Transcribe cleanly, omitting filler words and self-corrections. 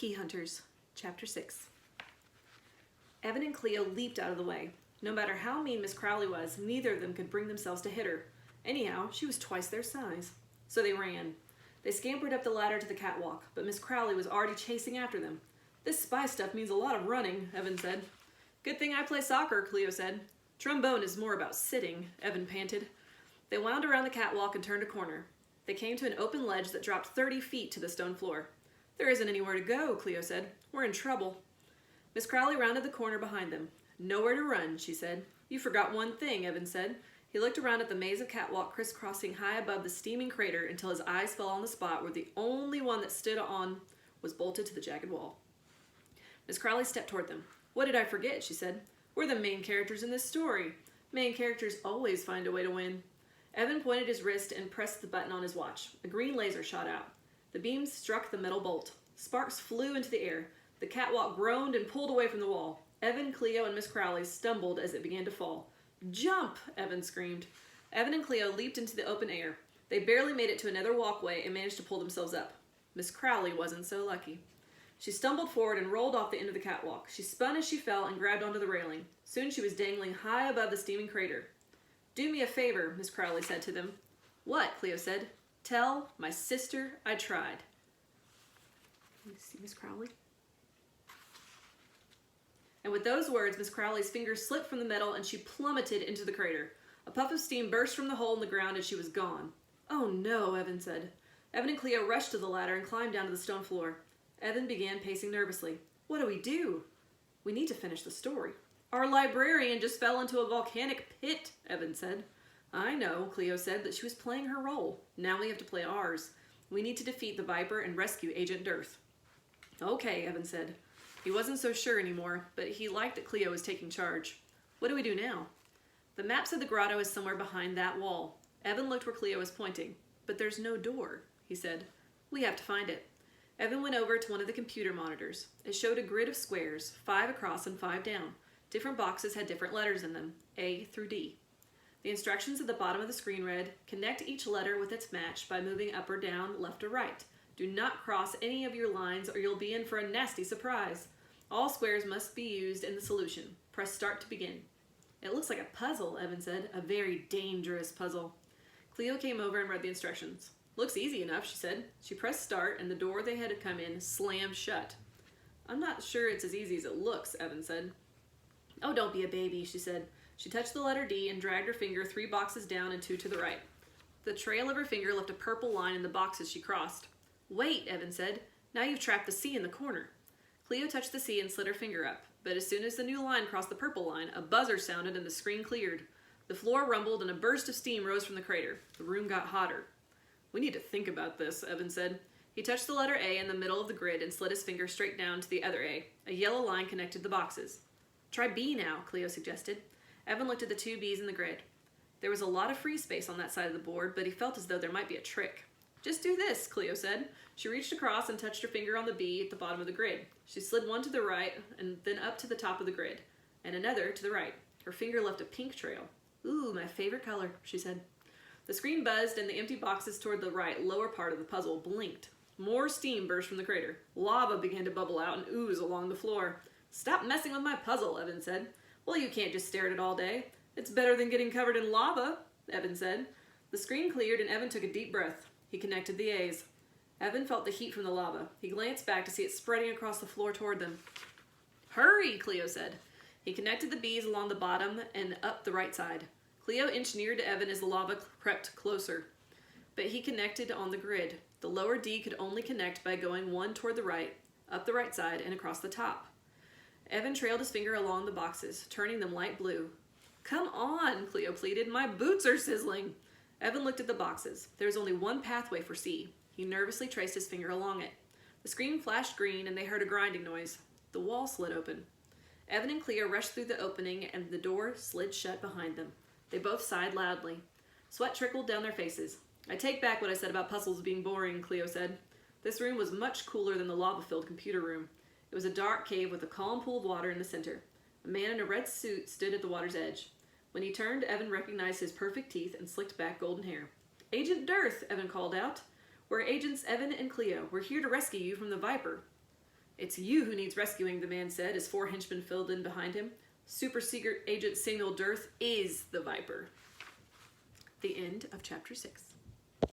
Key Hunters, Chapter 6. Evan and Cleo leaped out of the way. No matter how mean Miss Crowley was, neither of them could bring themselves to hit her. Anyhow, she was twice their size. So they ran. They scampered up the ladder to the catwalk, but Miss Crowley was already chasing after them. This spy stuff means a lot of running, Evan said. Good thing I play soccer, Cleo said. Trombone is more about sitting, Evan panted. They wound around the catwalk and turned a corner. They came to an open ledge that dropped 30 feet to the stone floor. There isn't anywhere to go, Cleo said. We're in trouble. Miss Crowley rounded the corner behind them. Nowhere to run, she said. You forgot one thing, Evan said. He looked around at the maze of catwalk crisscrossing high above the steaming crater until his eyes fell on the spot where the only one that stood on was bolted to the jagged wall. Miss Crowley stepped toward them. What did I forget, she said. We're the main characters in this story. Main characters always find a way to win. Evan pointed his wrist and pressed the button on his watch. A green laser shot out. The beam struck the metal bolt. Sparks flew into the air. The catwalk groaned and pulled away from the wall. Evan, Cleo, and Miss Crowley stumbled as it began to fall. Jump! Evan screamed. Evan and Cleo leaped into the open air. They barely made it to another walkway and managed to pull themselves up. Miss Crowley wasn't so lucky. She stumbled forward and rolled off the end of the catwalk. She spun as she fell and grabbed onto the railing. Soon she was dangling high above the steaming crater. Do me a favor, Miss Crowley said to them. What? Cleo said. Tell my sister I tried. Can you see Miss Crowley? And with those words, Miss Crowley's fingers slipped from the metal and she plummeted into the crater. A puff of steam burst from the hole in the ground and she was gone. Oh no, Evan said. Evan and Cleo rushed to the ladder and climbed down to the stone floor. Evan began pacing nervously. What do we do? We need to finish the story. Our librarian just fell into a volcanic pit, Evan said. I know, Cleo said, but she was playing her role. Now we have to play ours. We need to defeat the Viper and rescue Agent Dearth. Okay, Evan said. He wasn't so sure anymore, but he liked that Cleo was taking charge. What do we do now? The map said the grotto is somewhere behind that wall. Evan looked where Cleo was pointing. But there's no door, he said. We have to find it. Evan went over to one of the computer monitors. It showed a grid of squares, 5 across and 5 down. Different boxes had different letters in them, A through D. The instructions at the bottom of the screen read, connect each letter with its match by moving up or down, left or right. Do not cross any of your lines or you'll be in for a nasty surprise. All squares must be used in the solution. Press start to begin. It looks like a puzzle, Evan said. A very dangerous puzzle. Cleo came over and read the instructions. Looks easy enough, she said. She pressed start and the door they had to come in slammed shut. I'm not sure it's as easy as it looks, Evan said. Oh, don't be a baby, she said. She touched the letter D and dragged her finger 3 boxes down and 2 to the right. The trail of her finger left a purple line in the boxes she crossed. Wait, Evan said. Now you've trapped the C in the corner. Cleo touched the C and slid her finger up, but as soon as the new line crossed the purple line, a buzzer sounded and the screen cleared. The floor rumbled and a burst of steam rose from the crater. The room got hotter. We need to think about this, Evan said. He touched the letter A in the middle of the grid and slid his finger straight down to the other A. A yellow line connected the boxes. Try B now, Cleo suggested. Evan looked at the 2 B's in the grid. There was a lot of free space on that side of the board, but he felt as though there might be a trick. Just do this, Cleo said. She reached across and touched her finger on the B at the bottom of the grid. She slid one to the right and then up to the top of the grid, and another to the right. Her finger left a pink trail. Ooh, my favorite color, she said. The screen buzzed and the empty boxes toward the right lower part of the puzzle blinked. More steam burst from the crater. Lava began to bubble out and ooze along the floor. Stop messing with my puzzle, Evan said. Well, you can't just stare at it all day. It's better than getting covered in lava, Evan said. The screen cleared and Evan took a deep breath. He connected the A's. Evan felt the heat from the lava. He glanced back to see it spreading across the floor toward them. Hurry, Cleo said. He connected the B's along the bottom and up the right side. Cleo inched near to Evan as the lava crept closer. But he connected on the grid. The lower D could only connect by going 1 toward the right, up the right side, and across the top. Evan trailed his finger along the boxes, turning them light blue. Come on, Cleo pleaded. My boots are sizzling. Evan looked at the boxes. There was only one pathway for C. He nervously traced his finger along it. The screen flashed green and they heard a grinding noise. The wall slid open. Evan and Cleo rushed through the opening and the door slid shut behind them. They both sighed loudly. Sweat trickled down their faces. I take back what I said about puzzles being boring, Cleo said. This room was much cooler than the lava-filled computer room. It was a dark cave with a calm pool of water in the center. A man in a red suit stood at the water's edge. When he turned, Evan recognized his perfect teeth and slicked back golden hair. Agent Dearth, Evan called out. We're Agents Evan and Cleo. We're here to rescue you from the Viper. It's you who needs rescuing, the man said as 4 henchmen filled in behind him. Super Secret Agent Samuel Dirth is the Viper. The end of chapter 6.